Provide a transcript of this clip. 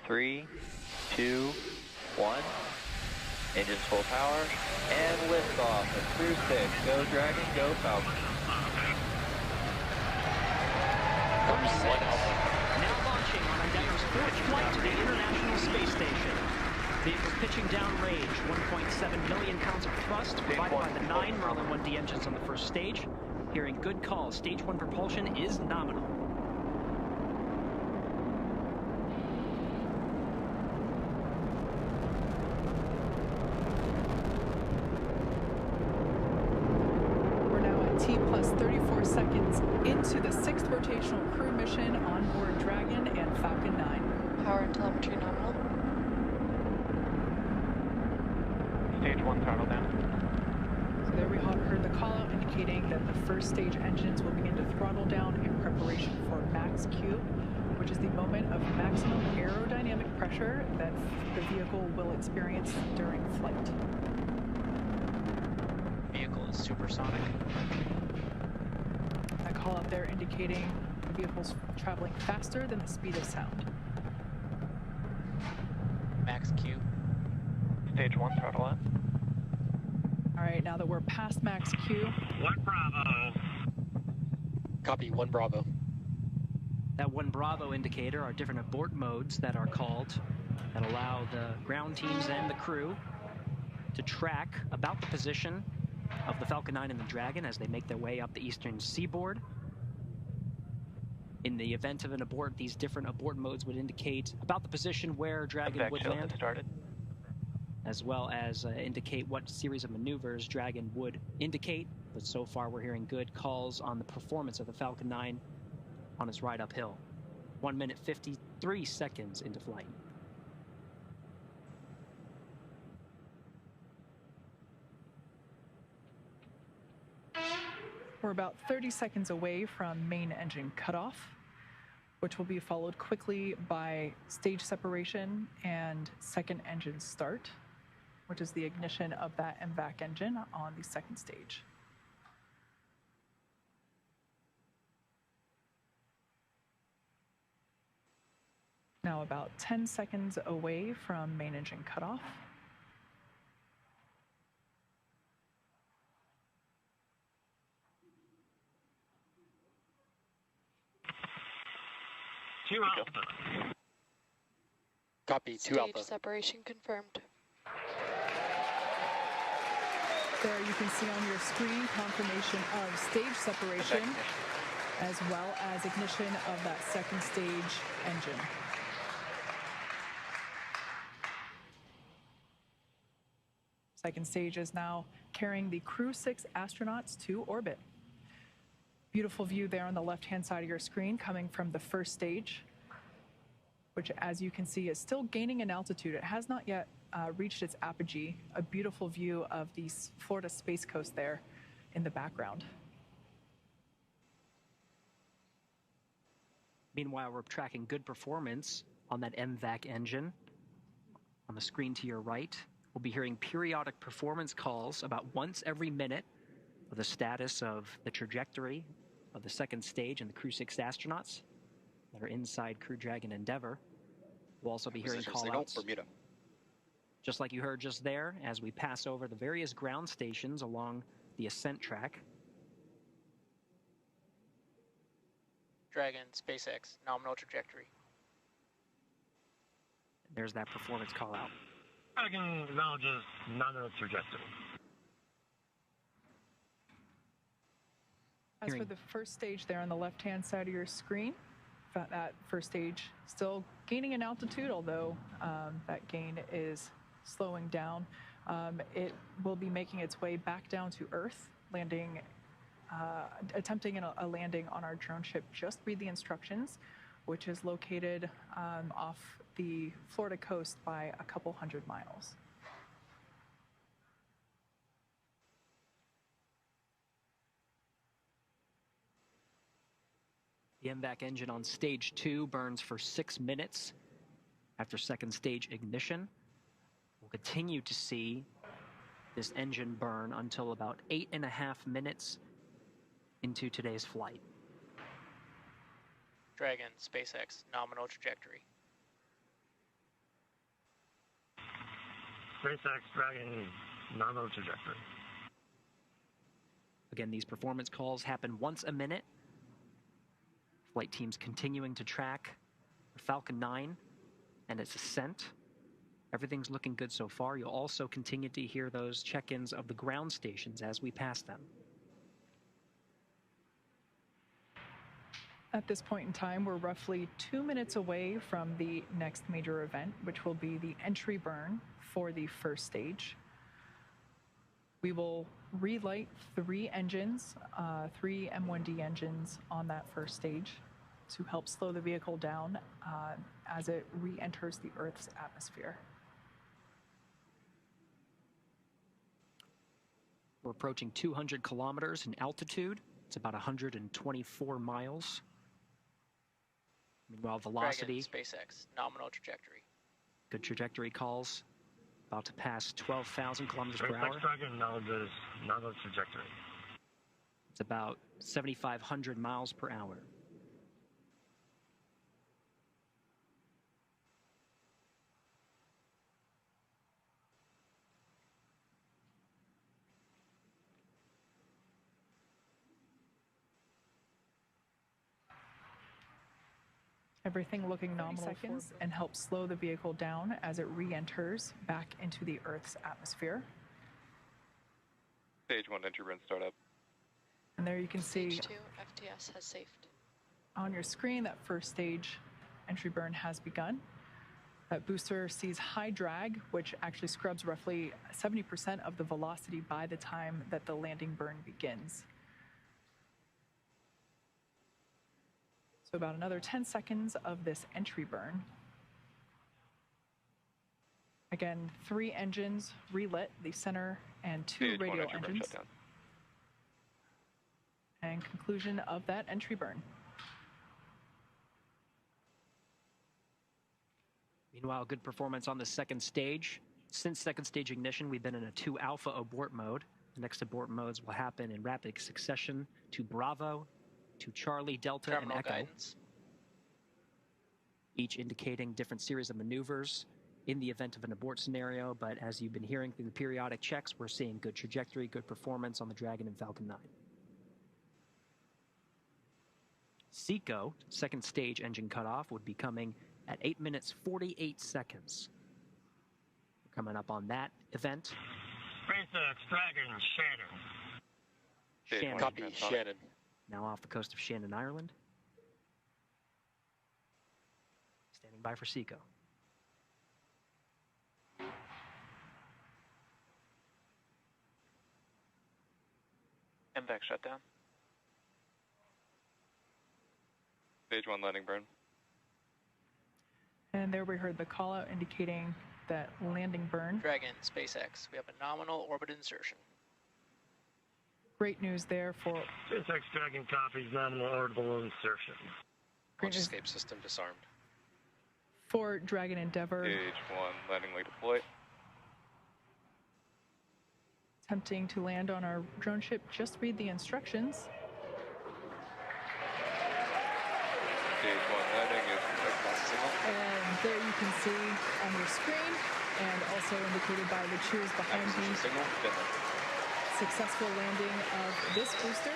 3, 2, 1. Engines full power, and liftoff at Crew 6. Go Dragon, go Falcon. Crew 6, now launching on Endeavour's fourth flight to the International Space Station. Vehicles pitching downrange, 1.7 million pounds of thrust provided by the 9 Merlin 1D engines on the first stage. Hearing good calls, stage 1 propulsion is nominal. We're now at T plus 34 seconds into the 6th rotational crew mission on board Dragon and Falcon 9. Power and telemetry nominal. Stage 1 throttle down. So there we heard the call out indicating that the first stage engines will begin to throttle down in preparation for max Q, which is the moment of maximum aerodynamic pressure that the vehicle will experience during flight. Vehicle is supersonic. That call out there indicating the vehicle's traveling faster than the speed of sound. Max Q. Stage 1 throttle up. All right, now that we're past max Q. 1 Bravo. Copy, 1 Bravo. That 1 Bravo indicator are different abort modes that are called that allow the ground teams and the crew to track about the position of the Falcon 9 and the Dragon as they make their way up the eastern seaboard. In the event of an abort, these different abort modes would indicate about the position where Dragon would land, as well as indicate what series of maneuvers Dragon would indicate. But so far we're hearing good calls on the performance of the Falcon 9 on its ride uphill. 1 minute 53 seconds into flight. We're about 30 seconds away from main engine cutoff, which will be followed quickly by stage separation and second engine start, which is the ignition of that MVAC engine on the second stage. Now about 10 seconds away from main engine cutoff. Two Alpha. Copy, 2 Alpha. Stage separation confirmed. There you can see on your screen confirmation of stage separation as well as ignition of that second stage engine. Second stage is now carrying the Crew 6 astronauts to orbit. Beautiful view there on the left-hand side of your screen coming from the first stage, which, as you can see, is still gaining in altitude. It has not yet reached its apogee. A beautiful view of the Florida Space Coast there in the background. Meanwhile, we're tracking good performance on that MVAC engine. On the screen to your right, we'll be hearing periodic performance calls about once every minute of the status of the trajectory of the second stage and the Crew 6 astronauts that are inside Crew Dragon Endeavour. We'll also be hearing call-outs, just like you heard just there, as we pass over the various ground stations along the ascent track. Dragon, SpaceX, nominal trajectory. There's that performance call-out. Dragon acknowledges nominal trajectory. As for the first stage there on the left-hand side of your screen, that first stage still gaining in altitude, although that gain is slowing down. It will be making its way back down to Earth, landing, attempting a landing on our drone ship Just Read the Instructions, which is located off the Florida coast by a couple hundred miles. The MVAC engine on stage 2 burns for 6 minutes after second stage ignition. We'll continue to see this engine burn until about 8.5 minutes into today's flight. Dragon, SpaceX, nominal trajectory. SpaceX Dragon nominal trajectory. Again, these performance calls happen once a minute. Flight teams continuing to track the Falcon 9 and its ascent. Everything's looking good so far. You'll also continue to hear those check-ins of the ground stations as we pass them. At this point in time, we're roughly 2 minutes away from the next major event, which will be the entry burn for the first stage. We will relight 3 engines, 3 M1D engines on that first stage to help slow the vehicle down as it re-enters the Earth's atmosphere. We're approaching 200 kilometers in altitude. It's about 124 miles. Meanwhile, velocity. Dragon, SpaceX, nominal trajectory. Good trajectory calls. About to pass 12,000 kilometers per hour. SpaceX Dragon nominal trajectory. It's about 7,500 miles per hour. Everything looking nominal seconds and help slow the vehicle down as it re-enters back into the Earth's atmosphere. Stage 1 entry burn startup. And there you can see Stage 2, FTS has safed. on your screen that first stage entry burn has begun. That booster sees high drag, which actually scrubs roughly 70% of the velocity by the time that the landing burn begins. So about another 10 seconds of this entry burn. Again, 3 engines relit, the center and 2 Stage 1 radial entry burn engines. shutdown. And conclusion of that entry burn. Meanwhile, good performance on the second stage. Since second stage ignition, we've been in a 2 alpha abort mode. The next abort modes will happen in rapid succession to Bravo, to Charlie, Delta, Terminal and Echo, guidance. each indicating different series of maneuvers in the event of an abort scenario. But as you've been hearing through the periodic checks, we're seeing good trajectory, good performance on the Dragon and Falcon 9. SECO, second stage engine cutoff, would be coming at 8 minutes 48 seconds. We're coming up on that event. SpaceX Dragon Shannon. Stage Shannon, 1 Copy, transonic. Shannon. now off the coast of Shannon, Ireland. Standing by for SECO. MVAC shutdown. Stage 1 landing burn. And there we heard the call out indicating that landing burn. Dragon, SpaceX, we have a nominal orbit insertion. Great news there for SpaceX Dragon copies nominal orbital insertion. great Launch news escape system disarmed. for Dragon Endeavour, Stage 1 landing leg deploy. attempting to land on our drone ship. Just read the instructions. Stage 1 landing is Signal. And there you can see on your screen, and also indicated by the cheers behind Acquisition me, signal. successful landing of this booster.